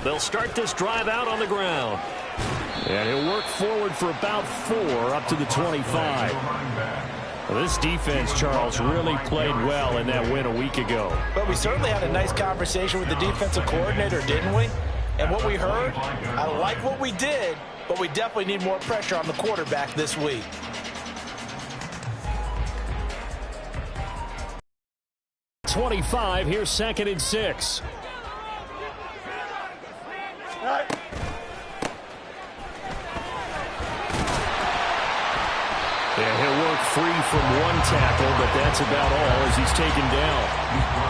They'll start this drive out on the ground. And he'll work forward for about 4 up to the 25. Well, this defense, Charles, really played well in that win a week ago. But we certainly had a nice conversation with the defensive coordinator, didn't we? And what we heard, I like what we did, but we definitely need more pressure on the quarterback this week. .25, here's 2nd and 6. Yeah, he'll work free from 1 tackle, but that's about all as he's taken down.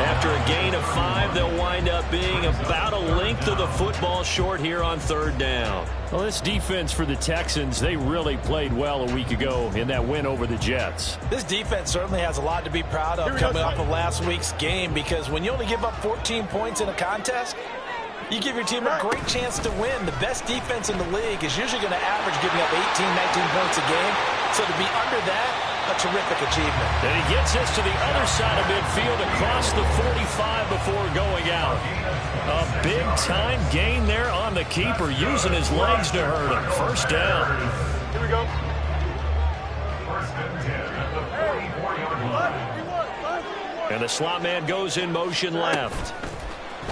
After a gain of 5, they'll wind up being about a length of the football short here on 3rd down. Well, this defense for the Texans, they really played well a week ago in that win over the Jets. This defense certainly has a lot to be proud of coming off of last week's game, because when you only give up 14 points in a contest, you give your team a great chance to win. The best defense in the league is usually going to average giving up 18, 19 points a game. So to be under that, a terrific achievement. And he gets us to the other side of midfield across the 45 before going out. A big-time gain there on the keeper, using his legs to hurt him. 1st down. Here we go. And the slot man goes in motion left.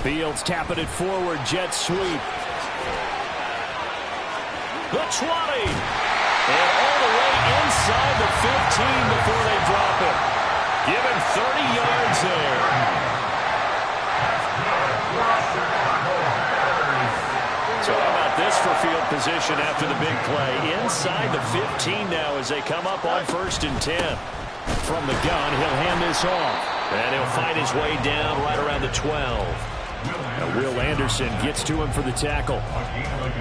Fields tapping it forward. Jet sweep. The 20. And all the way inside the 15 before they drop it. Give him 30 yards there. So how about this for field position after the big play? Inside the 15 now as they come up on 1st and 10. From the gun, he'll hand this off. And he'll find his way down right around the 12. Now Will Anderson gets to him for the tackle.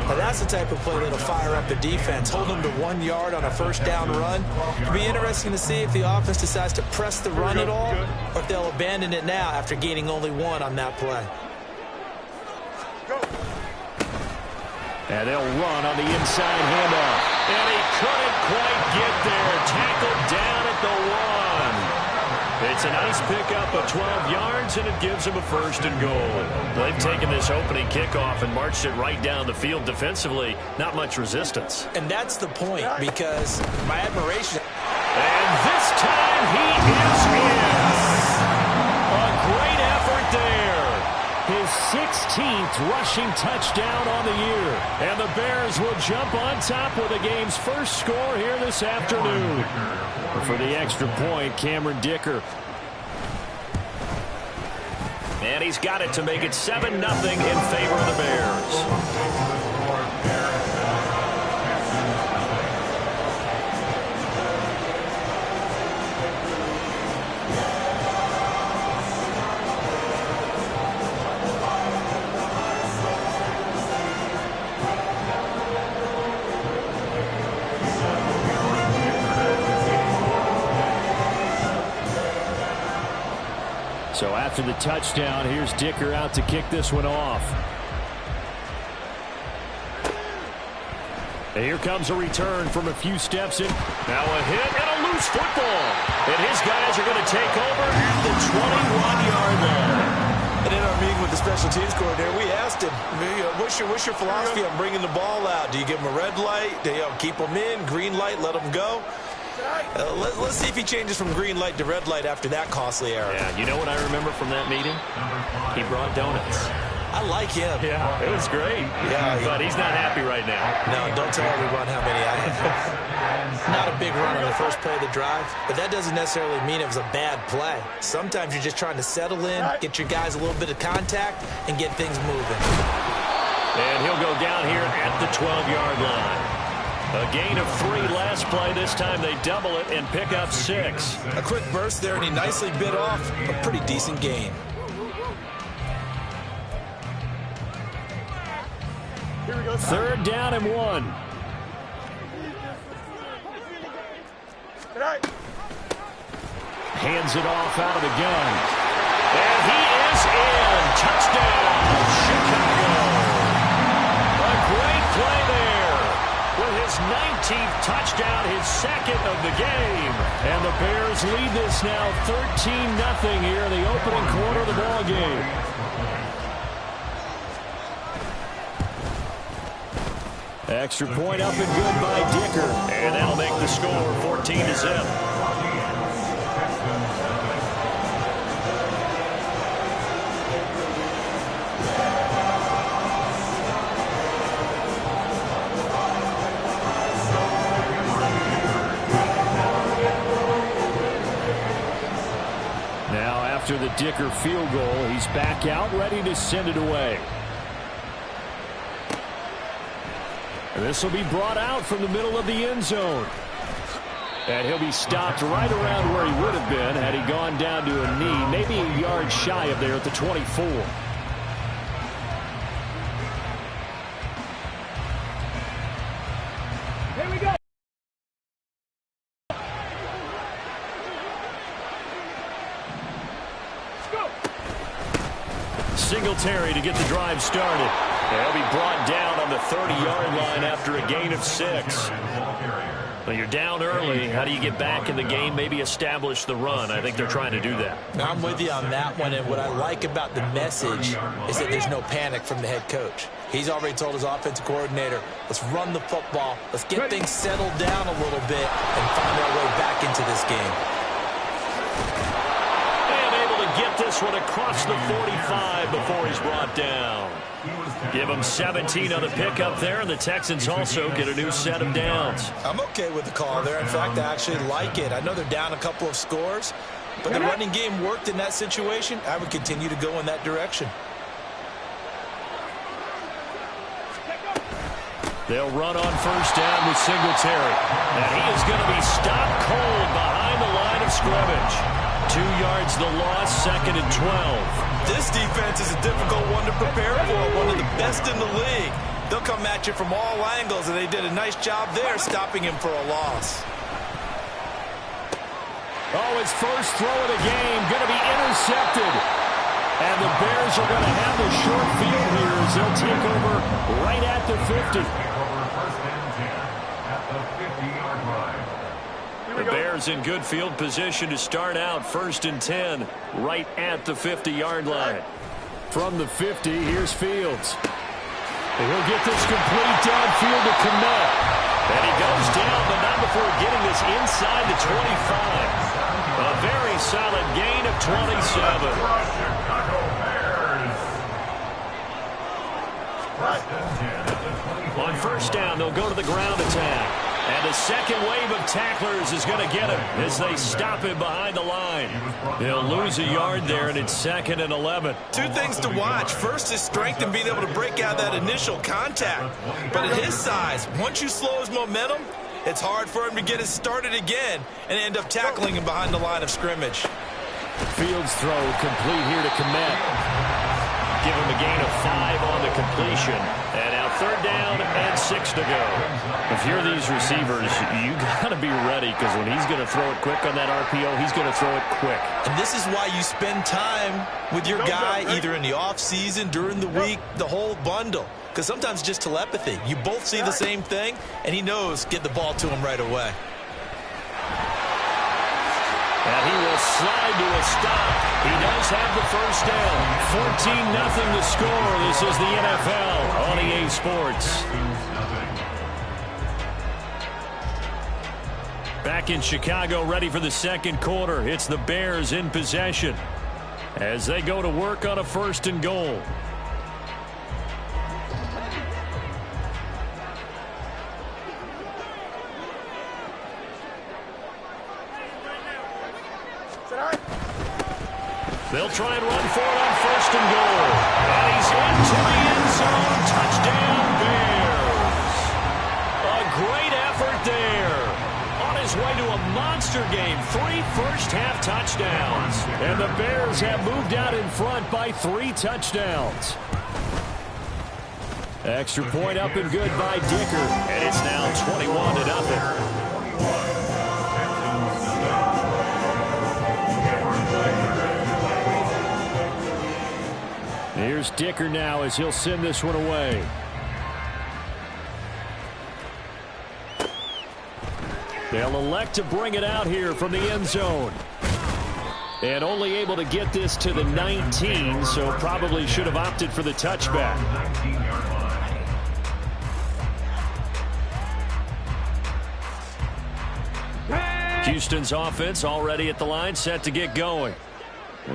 Now that's the type of play that'll fire up the defense. Hold them to 1 yard on a 1st down run. It'll be interesting to see if the offense decides to press the run at all, or if they'll abandon it now after gaining only 1 on that play. And they'll run on the inside handoff. And he couldn't quite get there. Tackled down at the 1. It's a nice pickup of 12 yards, and it gives him a 1st and goal. They've taken this opening kickoff and marched it right down the field defensively. Not much resistance. And that's the point, because my admiration. And this time he is in. A great effort there. His 16th rushing touchdown on the year. And the Bears will jump on top with the game's first score here this afternoon. For the extra point, Cameron Dicker. And he's got it to make it 7-0 in favor of the Bears. So after the touchdown, here's Dicker out to kick this one off. And here comes a return from a few steps in. Now a hit and a loose football. And his guys are going to take over at the 21-yard line. And in our meeting with the special teams coordinator, we asked him, what's your philosophy on bringing the ball out? Do you give them a red light? Do you keep them in? Green light, let them go? Let's see if he changes from green light to red light after that costly error. Yeah, you know what I remember from that meeting? He brought donuts. I like him. Yeah, it was great. Yeah, but he's not happy right now. No, don't tell everyone how many I have. Not a big run on the first play of the drive, but that doesn't necessarily mean it was a bad play. Sometimes you're just trying to settle in, get your guys a little bit of contact, and get things moving. And he'll go down here at the 12-yard line. A gain of 3 last play. This time they double it and pick up 6. A quick burst there, and he nicely bit off a pretty decent gain. Here we go. 3rd down and 1. Hands it off out of the gun. And he is in. Touchdown, Chicago. A great play there. With his 13th touchdown, his second of the game. And the Bears lead this now 13-0 here in the opening quarter of the ball game. Extra point up and good by Dicker. And that'll make the score 14-0. Now after the Dicker field goal, he's back out, ready to send it away. And this will be brought out from the middle of the end zone. And he'll be stopped right around where he would have been had he gone down to a knee, maybe a yard shy of there at the 24. Here we go. Let's go. Singletary to get the drive started. They'll be brought down on the 30-yard line after a gain of 6. Well, you're down early. How do you get back in the game, maybe establish the run? I think they're trying to do that. I'm with you on that one, and what I like about the message is that there's no panic from the head coach. He's already told his offensive coordinator, let's run the football, let's get things settled down a little bit and find our way back into this game. And able to get this one across the 45 before he's brought down. Give them 17 on the pickup there, and the Texans also get a new set of downs. I'm okay with the call there. In fact, I actually like it. I know they're down a couple of scores, but the running game worked in that situation. I would continue to go in that direction. They'll run on first down with Singletary. And he is going to be stopped cold behind the line of scrimmage. 2 yards the loss, 2nd and 12. This defense is a difficult one to prepare for, one of the best in the league. They'll come at you from all angles, and they did a nice job there stopping him for a loss. Oh, his first throw of the game going to be intercepted. And the Bears are going to have the short field here as they'll take over right at the 50. The Bears in good field position to start out 1st and 10 right at the 50-yard line. From the 50, here's Fields. And he'll get this complete downfield to Kmet. And he goes down, but not before getting this inside the 25. A very solid gain of 27. On first down, they'll go to the ground attack. And the second wave of tacklers is going to get him as they stop him behind the line. They'll lose a yard there, and it's 2nd and 11. Two things to watch. First is strength and being able to break out that initial contact. But at his size, once you slow his momentum, it's hard for him to get it started again and end up tackling him behind the line of scrimmage. Fields throw complete here to Kmet. Give him a gain of 5 on the completion. And now 3rd down and 6 to go. If you're these receivers, you got to be ready because when he's going to throw it quick on that RPO, he's going to throw it quick. And this is why you spend time with your guy either in the offseason, during the week, the whole bundle. Because sometimes just telepathy. You both see the same thing, and he knows get the ball to him right away. And he will slide to a stop. He does have the first down. 14-0 to score. This is the NFL on EA Sports. Back in Chicago, ready for the second quarter. It's the Bears in possession as they go to work on a 1st and goal. They'll try and run for it on 1st and goal. And he's into the end zone. Touchdown, Bears. A great effort there. On his way to a monster game. 3 first-half touchdowns. And the Bears have moved out in front by 3 touchdowns. Extra point up and good by Dicker. And it's now 21-0. Here's Dicker now as he'll send this one away. They'll elect to bring it out here from the end zone. And only able to get this to the 19, so probably should have opted for the touchback. Houston's offense already at the line, set to get going.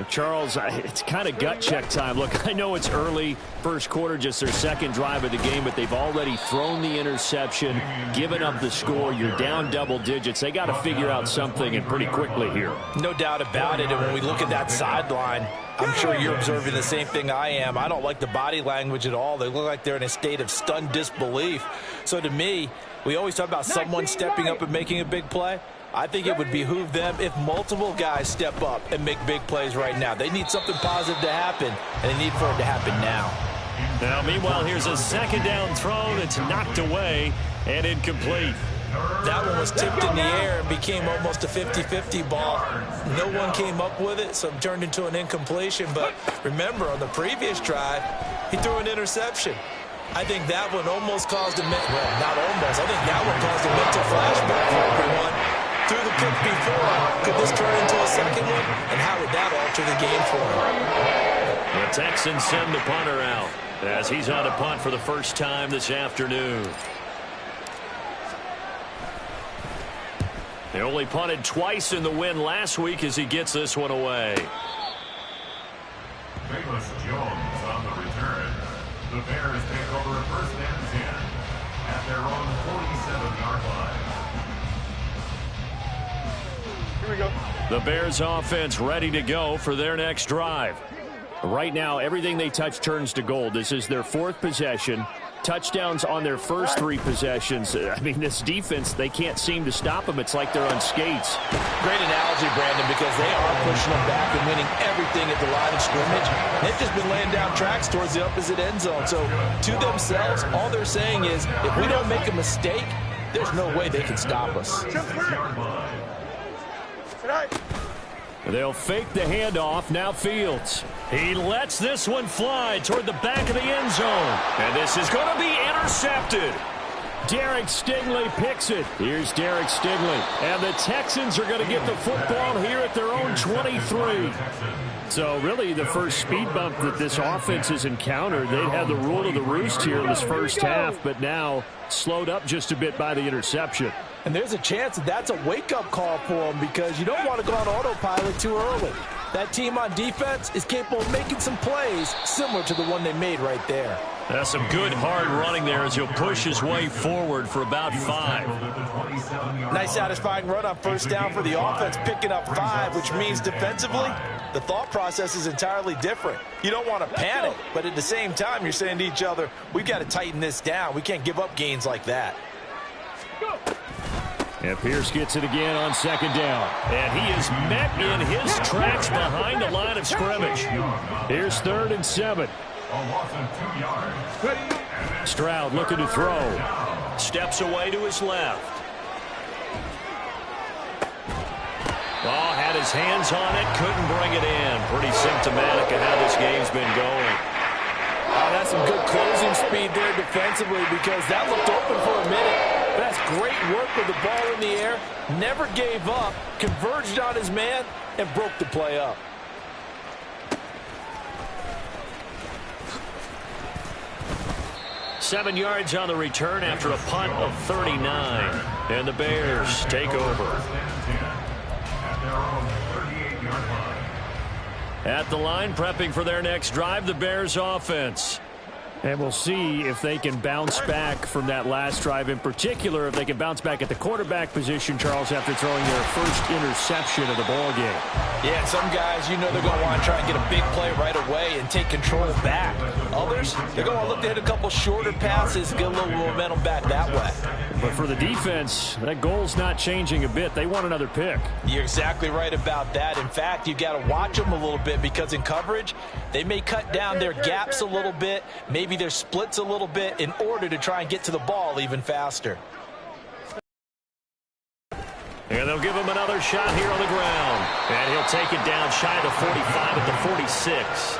Charles, it's kind of gut check time. Look, I know it's early, first quarter, just their second drive of the game, but they've already thrown the interception, given up the score. You're down double digits. They got to figure out something, and pretty quickly here. No doubt about it, and when we look at that sideline, I'm sure you're observing the same thing I am. I don't like the body language at all. They look like they're in a state of stunned disbelief. So to me, we always talk about someone stepping up and making a big play. I think it would behoove them if multiple guys step up and make big plays right now. They need something positive to happen, and they need for it to happen now. Now, meanwhile, here's a second down throw that's knocked away and incomplete. That one was tipped in the air and became almost a 50-50 ball. No one came up with it, so it turned into an incompletion. But remember, on the previous drive, he threw an interception. I think that one almost caused a mental, well, not almost, I think that one caused a mental flashback for everyone. Through the pick before, could this turn into a second one? And how would that alter the game for him? The Texans send the punter out as he's on a punt for the first time this afternoon. They only punted twice in the win last week as he gets this one away. Famous Jones on the return. The Bears take over first and 10 at their own 47-yard line. Here we go. The Bears offense ready to go for their next drive. Right now, everything they touch turns to gold. This is their fourth possession. Touchdowns on their first three possessions. I mean, this defense, they can't seem to stop them. It's like they're on skates. Great analogy, Brandon, because they are pushing them back and winning everything at the line of scrimmage. They've just been laying down tracks towards the opposite end zone. So, to themselves, all they're saying is, if we don't make a mistake, there's no way they can stop us. They'll fake the handoff. Now Fields. He lets this one fly toward the back of the end zone. And this is going to be intercepted. Derek Stingley picks it. Here's Derek Stingley. And the Texans are going to get the football here at their own 23. So really the first speed bump that this offense has encountered. They'd had the rule of the roost here in this first half, but now slowed up just a bit by the interception. And there's a chance that that's a wake-up call for them because you don't want to go on autopilot too early. That team on defense is capable of making some plays similar to the one they made right there. That's some good hard running there as he'll push his way forward for about 5. Nice satisfying run on first down for the offense, picking up 5, which means defensively, the thought process is entirely different. You don't want to panic, but at the same time, you're saying to each other, we've got to tighten this down. We can't give up gains like that. And Pierce gets it again on second down. And he is met in his tracks behind the line of scrimmage. Here's 3rd and 7. Stroud looking to throw. Steps away to his left. Oh, had his hands on it, couldn't bring it in. Pretty symptomatic of how this game's been going. Oh, that's some good closing speed there defensively because that looked open for a minute. But that's great work with the ball in the air. Never gave up, converged on his man, and broke the play up. Seven yards on the return after a punt of 39. And the Bears take over. At the line, prepping for their next drive, the Bears offense. And we'll see if they can bounce back from that last drive. In particular, if they can bounce back at the quarterback position, Charles, after throwing their first interception of the ball game. Yeah, some guys, you know they're going to want to try and get a big play right away and take control back. Others, they're going to look to hit a couple shorter passes, get a little momentum back that way. But for the defense, that goal's not changing a bit. They want another pick. You're exactly right about that. In fact, you've got to watch them a little bit because in coverage, they may cut down their gaps a little bit, maybe their splits a little bit in order to try and get to the ball even faster. And they'll give him another shot here on the ground. And he'll take it down shy of the 45 at the 46.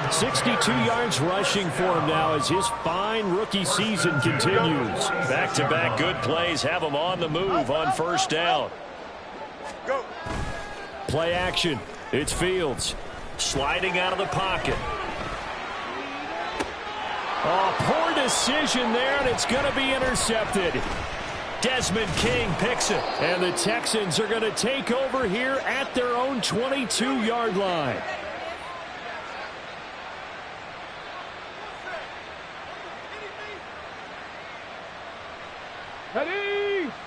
62 yards rushing for him now as his fine rookie season continues. Back-to-back good plays have him on the move on first down. Go. Play action. It's Fields sliding out of the pocket. Oh, poor decision there, and it's going to be intercepted. Desmond King picks it, and the Texans are going to take over here at their own 22-yard line.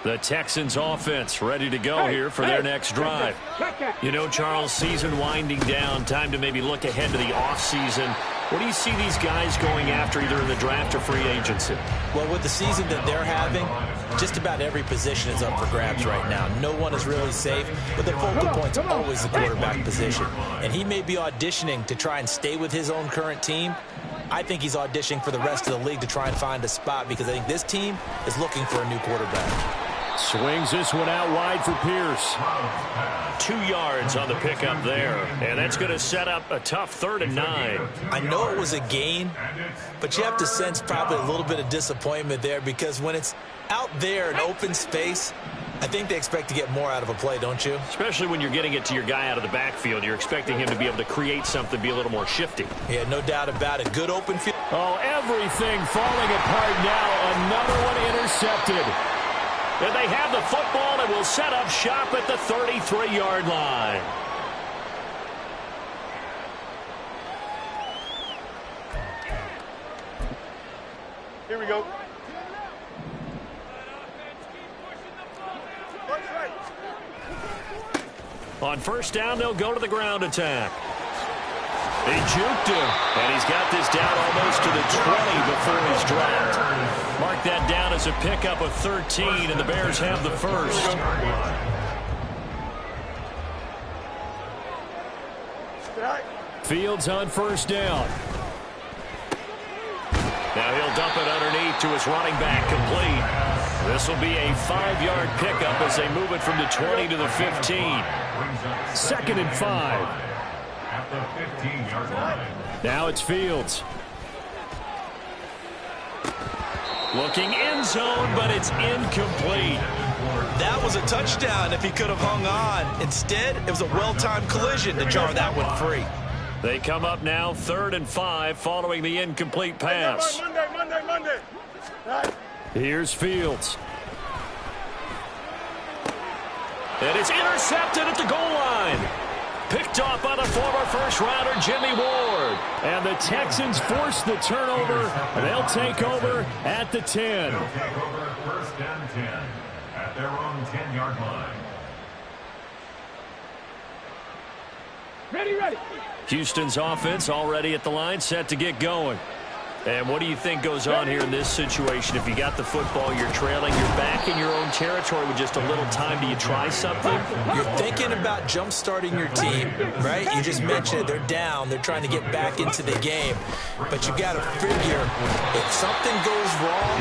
The Texans offense ready to go here for their next drive. You know, Charles, season winding down, time to maybe look ahead to the offseason. What do you see these guys going after either in the draft or free agency? Well, with the season that they're having, just about every position is up for grabs right now. No one is really safe, but the focal point's always the quarterback position. And he may be auditioning to try and stay with his own current team. I think he's auditioning for the rest of the league to try and find a spot because I think this team is looking for a new quarterback. Swings this one out wide for Pierce. 2 yards on the pickup there. And that's going to set up a tough 3rd and 9. I know it was a gain, but you have to sense probably a little bit of disappointment there because when it's out there in open space, I think they expect to get more out of a play, don't you? Especially when you're getting it to your guy out of the backfield. You're expecting him to be able to create something, be a little more shifty. Yeah, no doubt about it. Good open field. Oh, everything falling apart now. Another one intercepted. And they have the football and will set up shop at the 33-yard line. Here we go. On first down, they'll go to the ground attack. They juked him, and he's got this down almost to the 20 before he's dropped. Mark that down as a pickup of 13, and the Bears have the first. Fields on first down. Now he'll dump it underneath to his running back, complete. This will be a 5-yard pickup as they move it from the 20 to the 15. 2nd and 5. At the 15-yard line. Now it's Fields. Looking end zone, but it's incomplete. That was a touchdown if he could have hung on. Instead, it was a well-timed collision to jar that one free. They come up now 3rd and 5 following the incomplete pass. Monday. Here's Fields. And it's intercepted at the goal line. Picked off by the former first-rounder Jimmy Ward. And the Texans force the turnover. They'll take over at the 10. They'll take over 1st and 10 at their own 10-yard line. Ready. Houston's offense already at the line, set to get going. And what do you think goes on here in this situation? If you got the football, you're trailing, you're back in your own territory with just a little time. Do you try something? You're thinking about jump-starting your team, right? You just mentioned it. They're down. They're trying to get back into the game. But you got to figure if something goes wrong,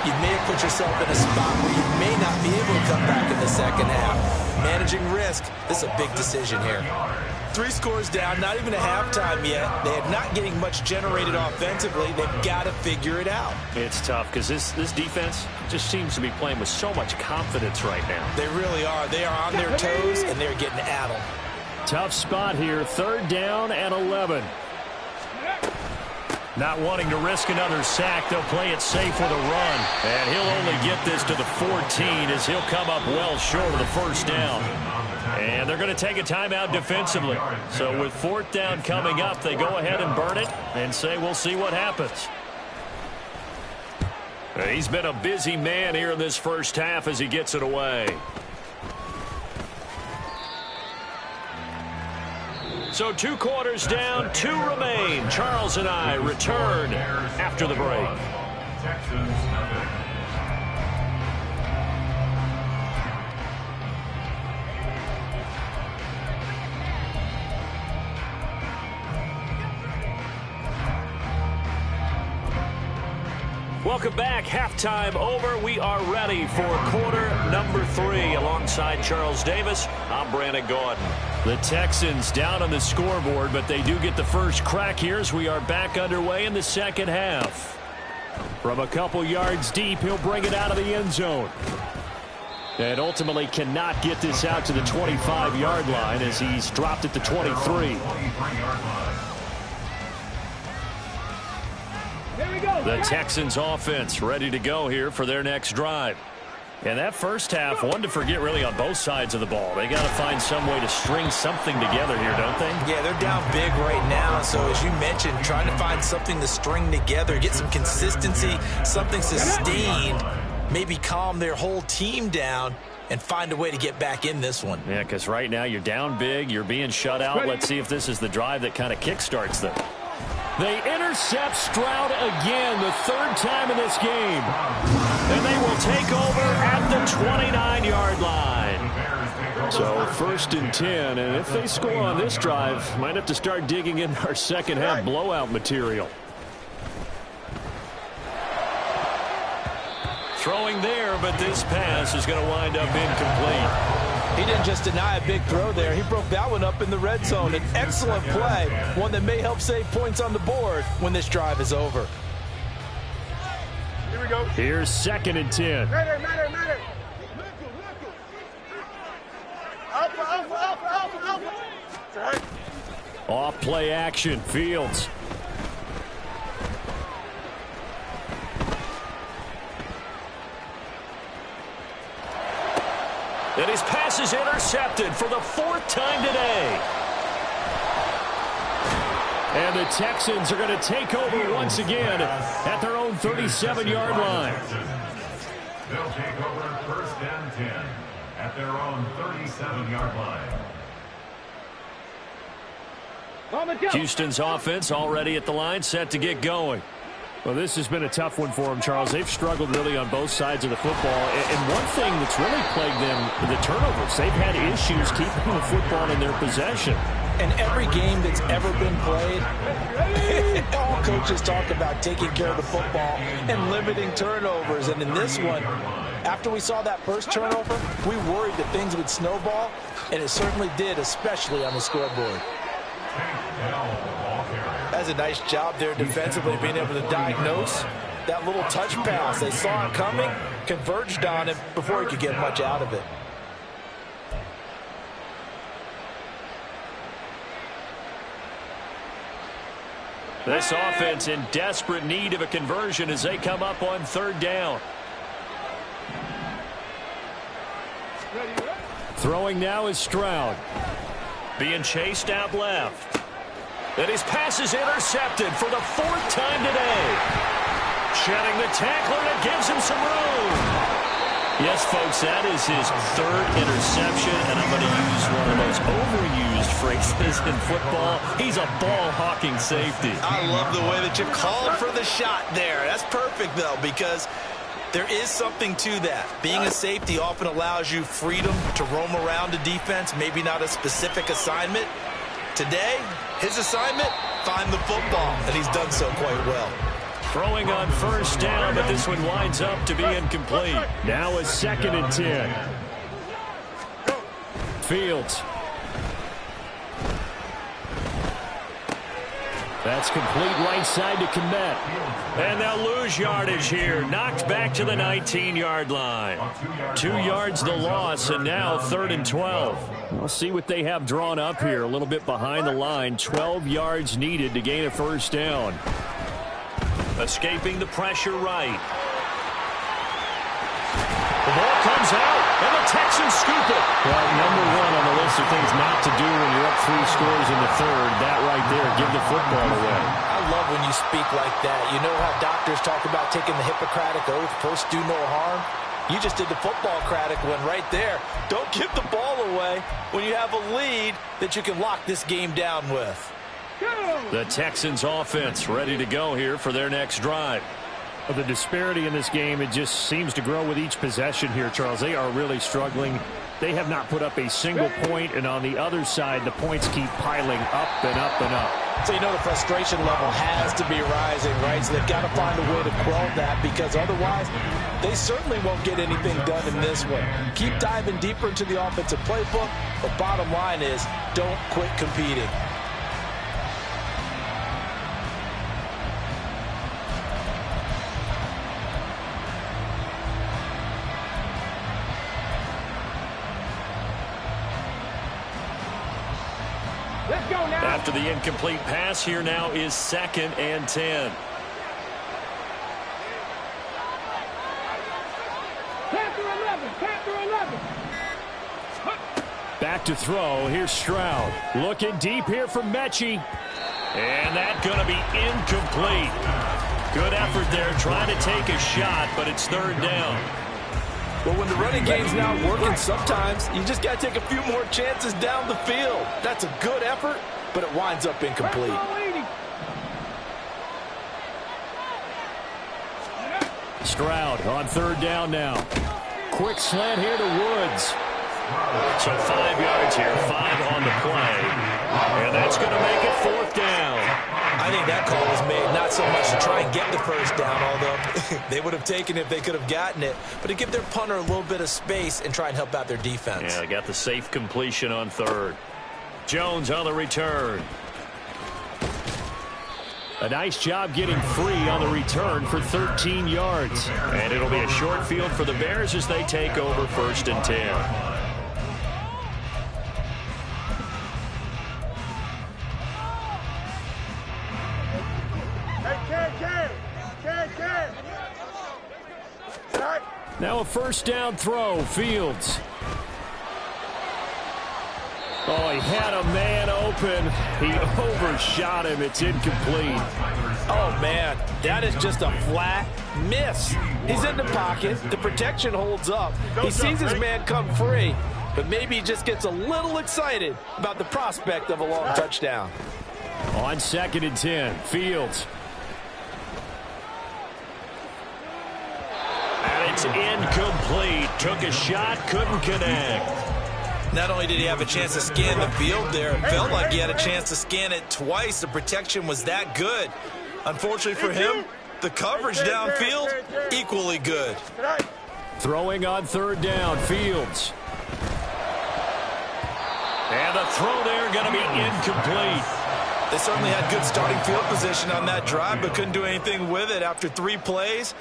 you may have put yourself in a spot where you may not be able to come back in the second half. Managing risk, this is a big decision here. 3 scores down, not even a halftime yet. They are not getting much generated offensively. They've got to figure it out. It's tough because this defense just seems to be playing with so much confidence right now. They really are. They are on their toes, and they're getting addled. Tough spot here, 3rd down and 11. Not wanting to risk another sack, they'll play it safe with a run. And he'll only get this to the 14 as he'll come up well short of the first down. And they're going to take a timeout defensively. So with 4th down coming up, they go ahead and burn it and say we'll see what happens. He's been a busy man here in this first half as he gets it away. So 2 quarters down, 2 remain. Charles and I return after the break. Texans nothing. Welcome back. Halftime over. We are ready for quarter number 3. Alongside Charles Davis, I'm Brandon Gaudin. The Texans down on the scoreboard, but they do get the first crack here as we are back underway in the second half. From a couple yards deep, he'll bring it out of the end zone. And ultimately cannot get this out to the 25-yard line as he's dropped at the 23. The Texans offense ready to go here for their next drive. And that first half, one to forget really on both sides of the ball. They got to find some way to string something together here, don't they? Yeah, they're down big right now. So as you mentioned, trying to find something to string together, get some consistency, something sustained, maybe calm their whole team down and find a way to get back in this one. Yeah, because right now you're down big, you're being shut out. Let's see if this is the drive that kind of kickstarts them. They intercept Stroud again, the third time in this game. And they will take over at the 29-yard line. So 1st and 10, and if they score on this drive, might have to start digging in our second half blowout material. Throwing there, but this pass is going to wind up incomplete. He didn't just deny a big throw there. He broke that one up in the red zone. An excellent play, one that may help save points on the board when this drive is over. Here we go. Here's 2nd and 10. Matter. Alpha. Off play action, Fields. And his pass is intercepted for the 4th time today. And the Texans are going to take over once again at their own 37-yard line. They'll take over 1st and 10 at their own 37-yard line. Houston's offense already at the line, set to get going. Well, this has been a tough one for them, Charles. They've struggled really on both sides of the football. And one thing that's really plagued them, the turnovers. They've had issues keeping the football in their possession. And every game that's ever been played, all coaches talk about taking care of the football and limiting turnovers. And in this one, after we saw that first turnover, we worried that things would snowball, and it certainly did, especially on the scoreboard. That's a nice job there defensively, being able to diagnose that little touch pass. They saw it coming, converged on it before he could get much out of it. This offense in desperate need of a conversion as they come up on 3rd down. Throwing now is Stroud. Being chased out left. And his pass is intercepted for the 4th time today. Shedding the tackler that gives him some room. Yes, folks, that is his 3rd interception, and I'm going to use one of the most overused phrases in football. He's a ball-hawking safety. I love the way that you called for the shot there. That's perfect, though, because there is something to that. Being a safety often allows you freedom to roam around the defense, maybe not a specific assignment. Today, his assignment, find the football, and he's done so quite well. Throwing on 1st down, but this one winds up to be incomplete. Now is 2nd and 10. Fields. That's complete right side to Komet. And they'll lose yardage here. Knocked back to the 19-yard line. 2 yards the loss, and now 3rd and 12. We'll see what they have drawn up here. A little bit behind the line. 12 yards needed to gain a 1st down. Escaping the pressure right. The ball comes out, and the Texans scoop it. Well, number 1 on the list of things not to do when you're up 3 scores in the 3rd. That right there, give the football away. I love when you speak like that. You know how doctors talk about taking the Hippocratic Oath, first do no harm? You just did the football-cratic one right there. Don't give the ball away when you have a lead that you can lock this game down with. The Texans offense ready to go here for their next drive. The disparity in this game, it just seems to grow with each possession here, Charles. They are really struggling. They have not put up a single point, and on the other side, the points keep piling up and up and up. So you know the frustration level has to be rising, right? So they've got to find a way to quell that, because otherwise they certainly won't get anything done in this one. Keep diving deeper into the offensive playbook, but bottom line is don't quit competing. After the incomplete pass, here now is 2nd and 10. Back to throw. Here's Stroud. Looking deep here for Mechie. And that's going to be incomplete. Good effort there trying to take a shot, but it's 3rd down. Well, when the running game's not working, sometimes you just got to take a few more chances down the field. That's a good effort, but it winds up incomplete. Stroud on 3rd down now. Quick slant here to Woods. So 5 yards here, 5 on the play. And that's going to make it 4th down. I think that call was made not so much to try and get the 1st down, although they would have taken it if they could have gotten it, but to give their punter a little bit of space and try and help out their defense. Yeah, they got the safe completion on 3rd. Jones on the return. A nice job getting free on the return for 13 yards. And it'll be a short field for the Bears as they take over 1st and 10. Now a 1st down throw, Fields. Oh, he had a man open. He overshot him. It's incomplete. Oh, man, that is just a flat miss. He's in the pocket. The protection holds up. He sees his man come free, but maybe he just gets a little excited about the prospect of a long touchdown. On 2nd and 10, Fields. And it's incomplete. Took a shot, couldn't connect. Not only did he have a chance to scan the field there, it felt like he had a chance to scan it twice. The protection was that good. Unfortunately for him, the coverage downfield, equally good. Throwing on 3rd down, Fields. And the throw there going to be incomplete. They certainly had good starting field position on that drive, but couldn't do anything with it after 3 plays.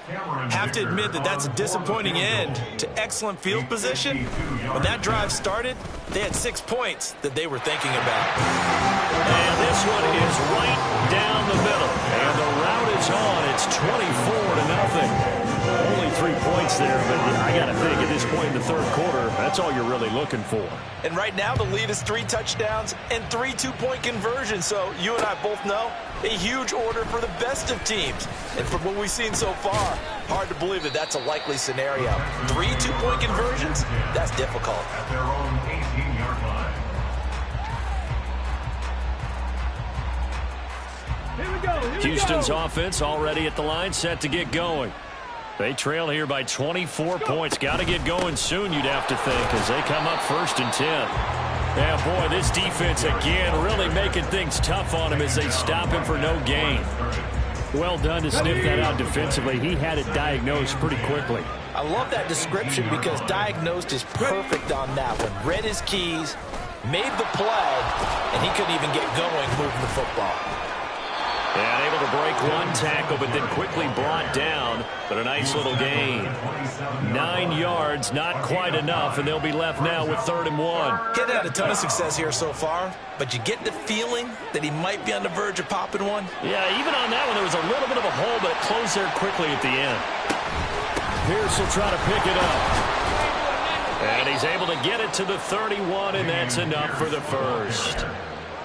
Have to admit that that's a disappointing end to excellent field position. When that drive started, they had 6 points that they were thinking about. And this one is right down the middle. And the route is on. It's 24-0. Only 3 points there, but I got to think at this point in the 3rd quarter, that's all you're really looking for. And right now the lead is 3 touchdowns and 3 2-point conversions. So you and I both know a huge order for the best of teams. And from what we've seen so far, hard to believe that that's a likely scenario. 3 2-point conversions? That's difficult. At their own 18-yard line. Houston's offense already at the line, set to get going. They trail here by 24 points. Got to get going soon, you'd have to think, as they come up 1st and 10. Yeah, boy, this defense again really making things tough on him as they stop him for no gain. Well done to sniff that out defensively. He had it diagnosed pretty quickly. I love that description because diagnosed is perfect on that one. Read his keys, made the play, and he couldn't even get going moving the football. And able to break 1 tackle, but then quickly brought down. But a nice little gain. 9 yards, not quite enough, and they'll be left now with 3rd and 1. He hasn't had a ton of success here so far, but you get the feeling that he might be on the verge of popping one. Yeah, even on that one, there was a little bit of a hole, but it closed there quickly at the end. Pierce will try to pick it up. And he's able to get it to the 31, and that's enough for the 1st.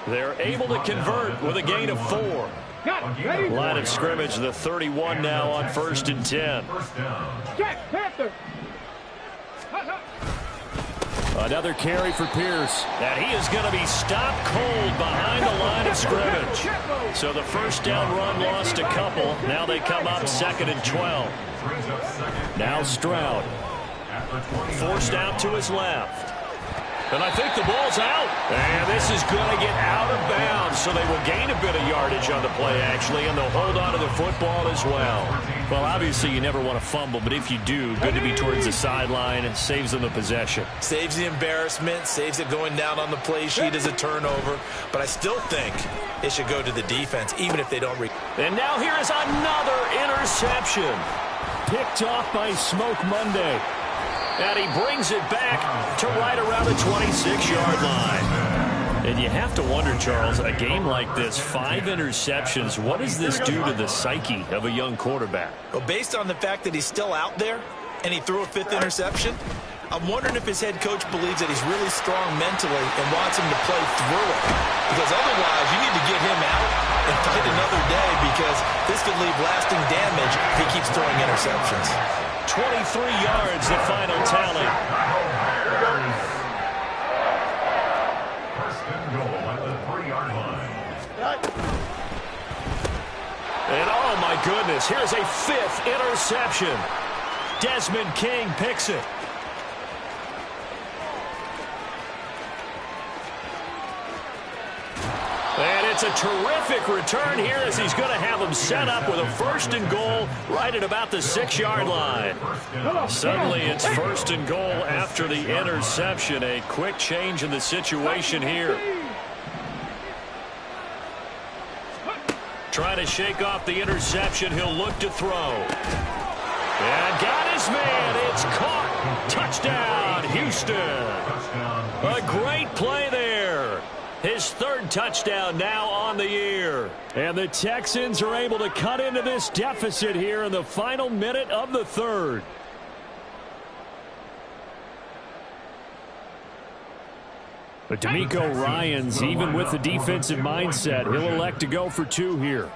They're able to convert with a gain of 4. Line of scrimmage, the 31 now on 1st and 10. Another carry for Pierce. And he is going to be stopped cold behind the line of scrimmage. So the 1st down run lost a couple. Now they come up 2nd and 12. Now Stroud. Forced out to his left. And I think the ball's out. And this is going to get out of bounds, so they will gain a bit of yardage on the play, actually, and they'll hold on to the football as well. Well, obviously, you never want to fumble, but if you do, good to be towards the sideline. It saves them the possession. Saves the embarrassment, saves it going down on the play sheet as a turnover. But I still think it should go to the defense, even if they don't. And now here is another interception. Picked off by Smoke Monday. And he brings it back to right around the 26-yard line. And you have to wonder, Charles, a game like this, 5 interceptions, what does this do to the psyche of a young quarterback? Well, based on the fact that he's still out there and he threw a 5th interception, I'm wondering if his head coach believes that he's really strong mentally and wants him to play through it. Because otherwise, you need to get him out and fight another day, because this could leave lasting damage if he keeps throwing interceptions. 23 yards, the final tally. First and goal at the 3-yard line. And oh my goodness, here's a 5th interception. Desmond King picks it. And it's a terrific return here, as he's going to have him set up with a 1st and goal right at about the 6-yard line. Suddenly it's 1st and goal after the interception. A quick change in the situation here. Trying to shake off the interception. He'll look to throw. And got his man. It's caught. Touchdown, Houston. A great play there. His 3rd touchdown now on the year. And the Texans are able to cut into this deficit here in the final minute of the 3rd. But D'Amico Ryans, even with the defensive mindset, he'll elect to go for 2 here.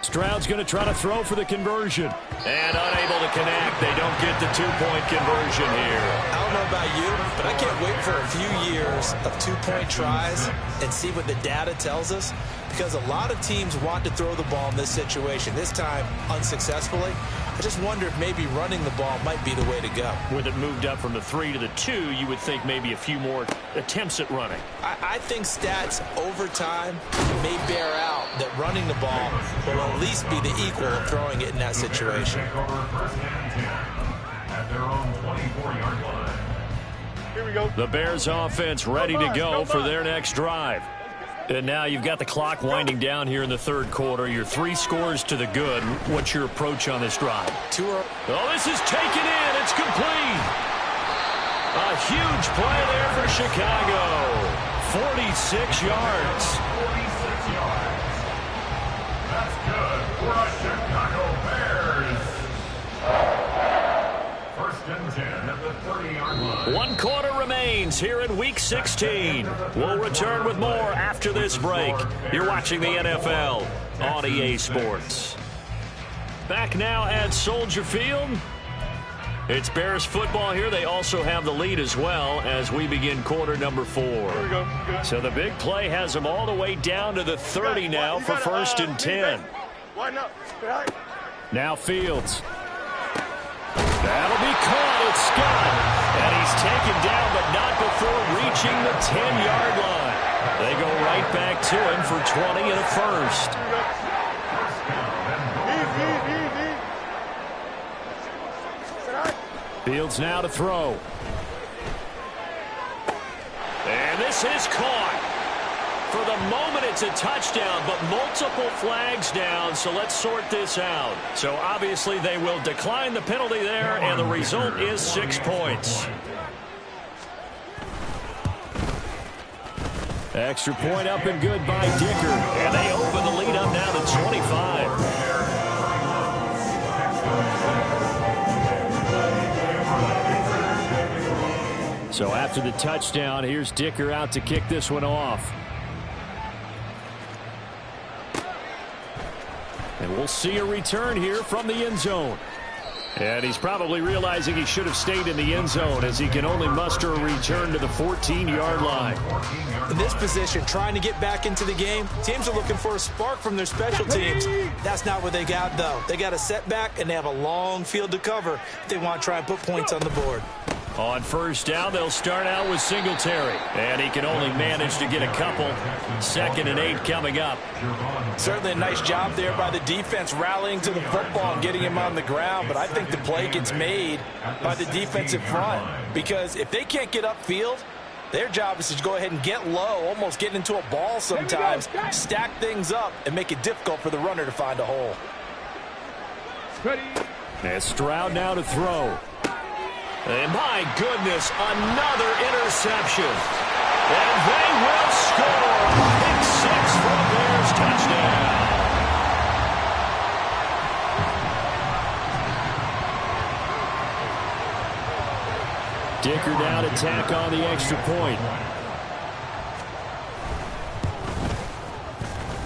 Stroud's going to try to throw for the conversion. And unable to connect. They don't get the 2-point conversion here. I don't know about you, but I can't wait for a few years of 2-point tries and see what the data tells us, because a lot of teams want to throw the ball in this situation. This time, unsuccessfully. I just wonder if maybe running the ball might be the way to go. With it moved up from the 3 to the 2, you would think maybe a few more attempts at running. I think stats over time may bear out that running the ball will at least be the equal of throwing it in that situation. Here we go. The Bears offense ready to go for their next drive. And now you've got the clock winding down here in the 3rd quarter. Your 3 scores to the good. What's your approach on this drive? Oh, this is taken in. It's complete. A huge play there for Chicago. 46 yards. 46 yards. That's good for a Chicago Bears. 1st and 10 at the 30-yard line. 1 quarter remains here in Week 16. We'll return with more after this break. You're watching the NFL on EA Sports. Back now at Soldier Field. It's Bears football here. They also have the lead as well as we begin quarter number 4. Here we go. So the big play has them all the way down to the 30 now for 1st and 10. Line up. Now Fields. That'll be caught. It's Scott. And he's taken down, but not before reaching the 10-yard line. They go right back to him for 20 and a 1st. Fields now to throw. And this is caught. For the moment, it's a touchdown, but multiple flags down, so let's sort this out. So obviously they will decline the penalty there, and the result is 6 points. Extra point up and good by Dicker, and they open the lead up now to 25. So after the touchdown, here's Dicker out to kick this one off. And we'll see a return here from the end zone. And he's probably realizing he should have stayed in the end zone, as he can only muster a return to the 14-yard line. In this position, trying to get back into the game, teams are looking for a spark from their special teams. That's not what they got, though. They got a setback, and they have a long field to cover if they want to try and put points on the board. On first down, they'll start out with Singletary. And he can only manage to get a couple. 2nd and 8 coming up. Certainly a nice job there by the defense rallying to the football and getting him on the ground. But I think the play gets made by the defensive front. Because if they can't get upfield, their job is to go ahead and get low, almost get into a ball sometimes, stack things up, and make it difficult for the runner to find a hole. And Stroud now to throw. And my goodness, another interception. And they will score. Pick 6 for a Bears touchdown. Dicker down to tack on the extra point.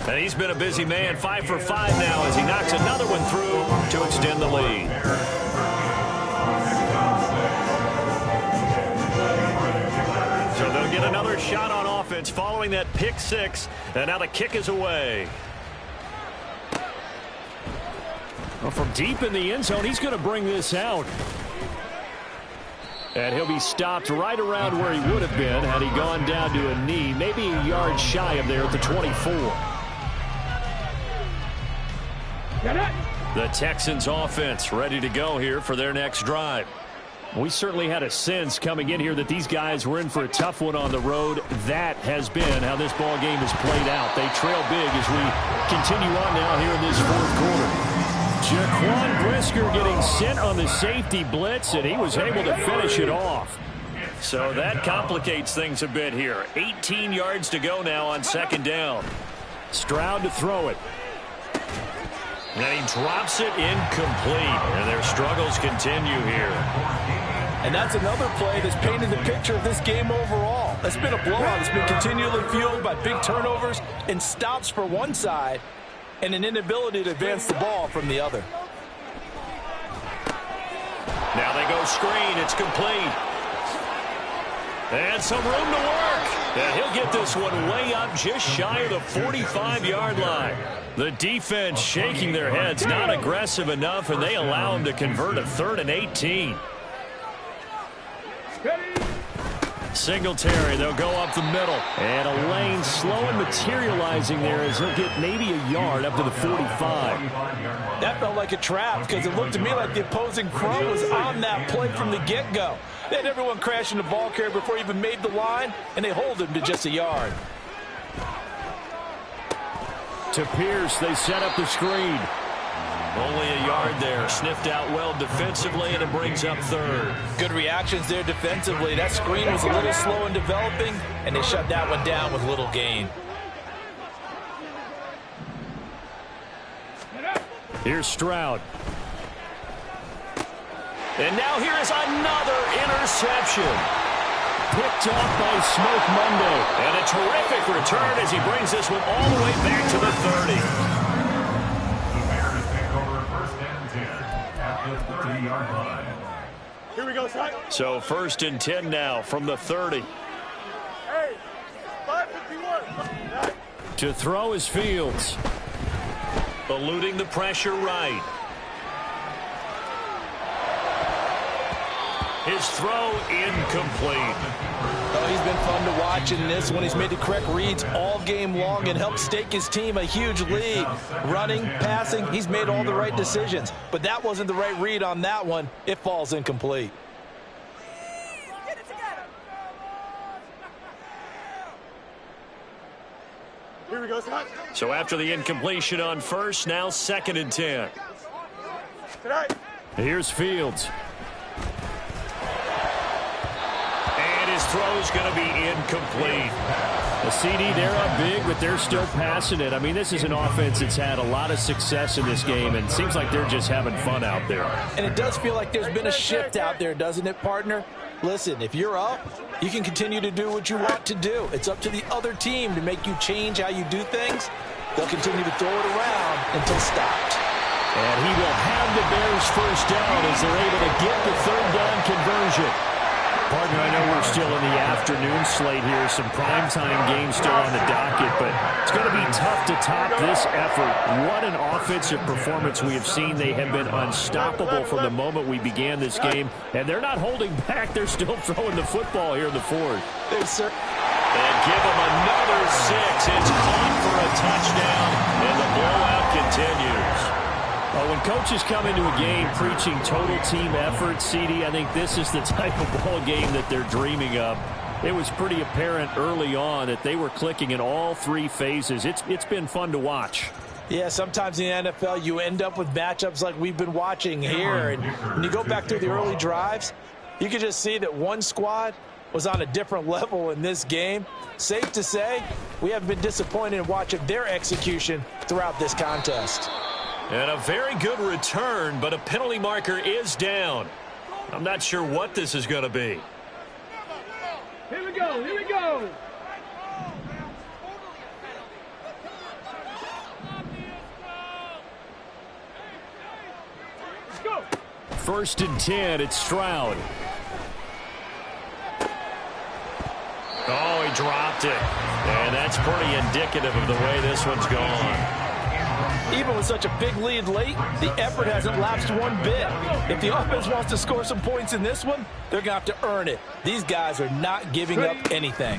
And he's been a busy man, 5 for 5 now as he knocks another one through to extend the lead. So they'll get another shot on offense following that pick 6. And now the kick is away. Well, from deep in the end zone, he's going to bring this out. And he'll be stopped right around where he would have been had he gone down to a knee, maybe a yard shy of there at the 24. The Texans offense ready to go here for their next drive. We certainly had a sense coming in here that these guys were in for a tough one on the road. That has been how this ball game has played out. They trail big as we continue on now here in this 4th quarter. Jaquan Brisker getting sent on the safety blitz, and he was able to finish it off. So that complicates things a bit here. 18 yards to go now on 2nd down. Stroud to throw it. And he drops it incomplete. And their struggles continue here. And that's another play that's painted the picture of this game overall. It's been a blowout. It's been continually fueled by big turnovers and stops for one side and an inability to advance the ball from the other. Now they go screen. It's complete. And some room to work. And he'll get this one way up just shy of the 45-yard line. The defense shaking their heads, not aggressive enough, and they allow him to convert a 3rd and 18. Singletary, they'll go up the middle. And a lane slow and materializing there as he'll get maybe a yard up to the 45. That felt like a trap because it looked to me like the opposing front was on that play from the get-go. They had everyone crashing the ball carrier before he even made the line, and they hold him to just a yard. To Pierce, they set up the screen. Only a yard there. Sniffed out well defensively, and it brings up 3rd. Good reactions there defensively. That screen was a little slow in developing, and they shut that one down with little gain. Here's Stroud. And now here is another interception. Picked off by Smoke Monday. And a terrific return as he brings this one all the way back to the 30. The Bears take over 1st and 10 at the 30-yard line. Here we go, son. So 1st and 10 now from the 30. Hey, 551. To throw is Fields. Eluding the pressure right. His throw incomplete. Oh, he's been fun to watch in this one. He's made the correct reads all game long and helped stake his team a huge lead. Running, passing, he's made all the right decisions. But that wasn't the right read on that one. It falls incomplete. Get it together. Here we go, son. So after the incompletion on 1st, now 2nd and 10. Tonight. Here's Fields. His throw's going to be incomplete. The CD, they're up big, but they're still passing it. I mean, this is an offense that's had a lot of success in this game, and it seems like they're just having fun out there. And it does feel like there's been a shift out there, doesn't it, partner? Listen, if you're up, you can continue to do what you want to do. It's up to the other team to make you change how you do things. They'll continue to throw it around until stopped. And he will have the Bears 1st down as they're able to get the 3rd down conversion. Partner, I know we're still in the afternoon slate here. Some primetime games still on the docket, but it's going to be tough to top this effort. What an offensive performance we have seen. They have been unstoppable from the moment we began this game, and they're not holding back. They're still throwing the football here in the fourth. And give them another 6. It's caught for a touchdown, and the blowout continues. When coaches come into a game preaching total team effort, CD, I think this is the type of ball game that they're dreaming of. It was pretty apparent early on that they were clicking in all 3 phases. It's been fun to watch. Yeah, sometimes in the NFL you end up with matchups like we've been watching here. And when you go back through the early drives, you can just see that one squad was on a different level in this game. Safe to say, we haven't been disappointed in watching their execution throughout this contest. And a very good return, but a penalty marker is down. I'm not sure what this is going to be. Here we go, here we go. Let's go. 1st and 10, it's Stroud. Oh, he dropped it. And that's pretty indicative of the way this one's gone. Even with such a big lead late, the effort hasn't lapsed one bit. If the offense wants to score some points in this one, they're going to have to earn it. These guys are not giving up anything.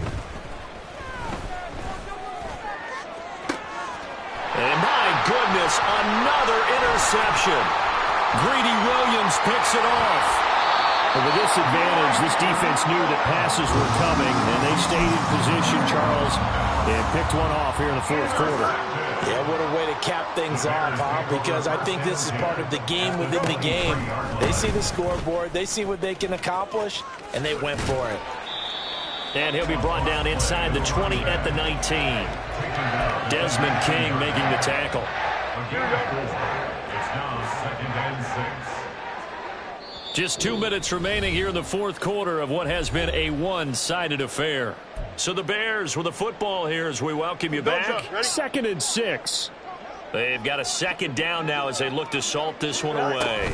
And my goodness, another interception. Greedy Williams picks it off. But with this advantage, this defense knew that passes were coming, and they stayed in position, Charles, and picked one off here in the 4th quarter. Yeah, what a way to cap things off, huh? Because I think this is part of the game within the game. They see the scoreboard, they see what they can accomplish, and they went for it. And he'll be brought down inside the 20 at the 19. Desmond King making the tackle. It's now 2nd and 6. Just 2 minutes remaining here in the 4th quarter of what has been a one-sided affair. So the Bears with the football here as we welcome you back. 2nd and 6. They've got a 2nd down now as they look to salt this one away.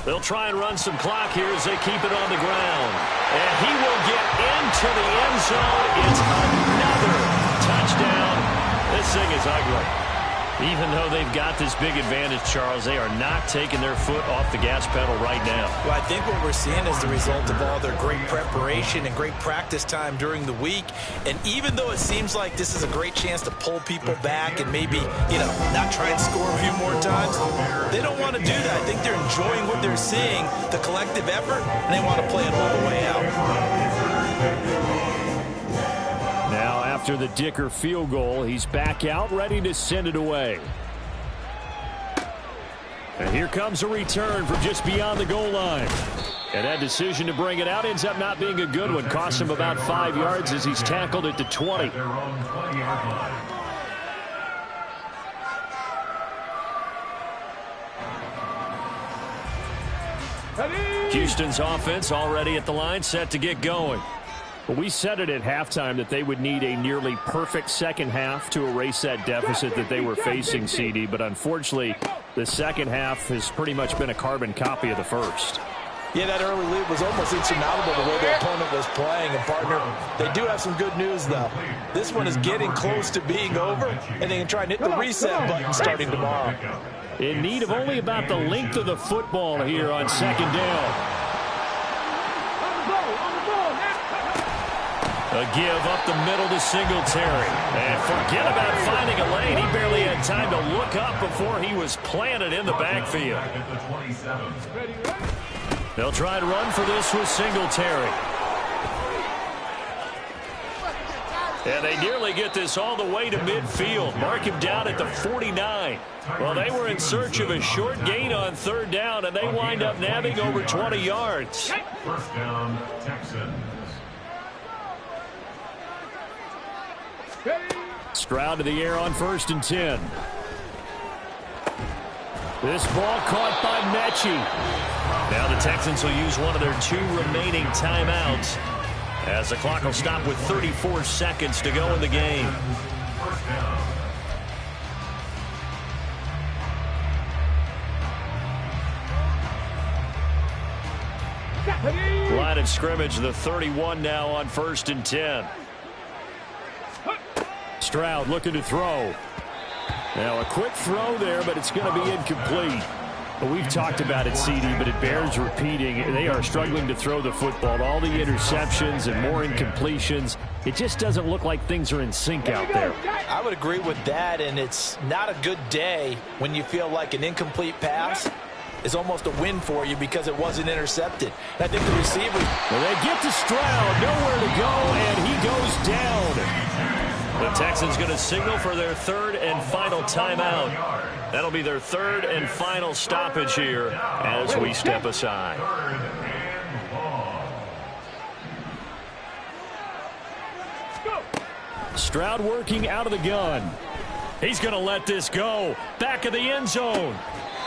They'll try and run some clock here as they keep it on the ground. And he will get into the end zone. It's another touchdown. This thing is ugly. Even though they've got this big advantage, Charles, they are not taking their foot off the gas pedal right now. Well, I think what we're seeing is the result of all their great preparation and great practice time during the week. And even though it seems like this is a great chance to pull people back and maybe, not try and score a few more times, they don't want to do that. I think they're enjoying what they're seeing, the collective effort, and they want to play it all the way out. Now, after the Dicker field goal, he's back out, ready to send it away. And here comes a return from just beyond the goal line. And that decision to bring it out ends up not being a good one. Costs him about 5 yards as he's tackled at the 20. Their own 20-yard line. Houston's offense already at the line, set to get going. Well, we said it at halftime that they would need a nearly perfect second half to erase that deficit that they were facing, CD. But unfortunately, the second half has pretty much been a carbon copy of the first. Yeah, that early lead was almost insurmountable the way the opponent was playing. And, partner, they do have some good news, though. This one is getting close to being over, and they can try and hit the reset button starting tomorrow. In need of only about the length of the football here on 2nd down. A give up the middle to Singletary. And forget about finding a lane. He barely had time to look up before he was planted in the backfield. They'll try to run for this with Singletary. And they nearly get this all the way to midfield. Mark him down at the 49. Well, they were in search of a short gain on 3rd down, and they wind up nabbing over 20 yards. 1st down, Texans. Stroud to the air on 1st and 10. This ball caught by Mechie. Now the Texans will use one of their 2 remaining timeouts as the clock will stop with 34 seconds to go in the game. 1st down. Line of scrimmage, the 31 now on 1st and 10. Stroud looking to throw. Now a quick throw there, but it's going to be incomplete. We've talked about it, CD, but it bears repeating. They are struggling to throw the football. All the interceptions and more incompletions. It just doesn't look like things are in sync out there. I would agree with that, and it's not a good day when you feel like an incomplete pass is almost a win for you because it wasn't intercepted. And I think the receiver... Well, they get to Stroud, nowhere to go, and he goes down. The Texans going to signal for their third and final timeout. That'll be their third and final stoppage here as we step aside. Stroud working out of the gun. He's going to let this go. Back of the end zone.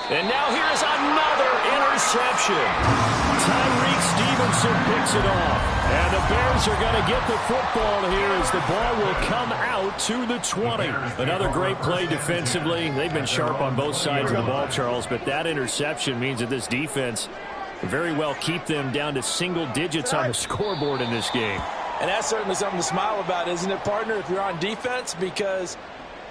And now here's another interception. Tyreek Stevenson picks it off. And the Bears are going to get the football here as the ball will come out to the 20. Another great play defensively. They've been sharp on both sides of the ball, Charles, but that interception means that this defense very well keep them down to single digits on the scoreboard in this game. And that's certainly something to smile about, isn't it, partner, if you're on defense? Because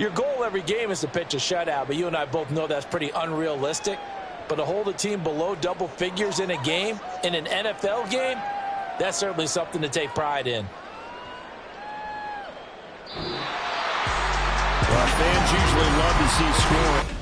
your goal every game is to pitch a shutout, but you and I both know that's pretty unrealistic. But to hold a team below double figures in a game, in an NFL game, that's certainly something to take pride in. Well, fans usually love to see scoring.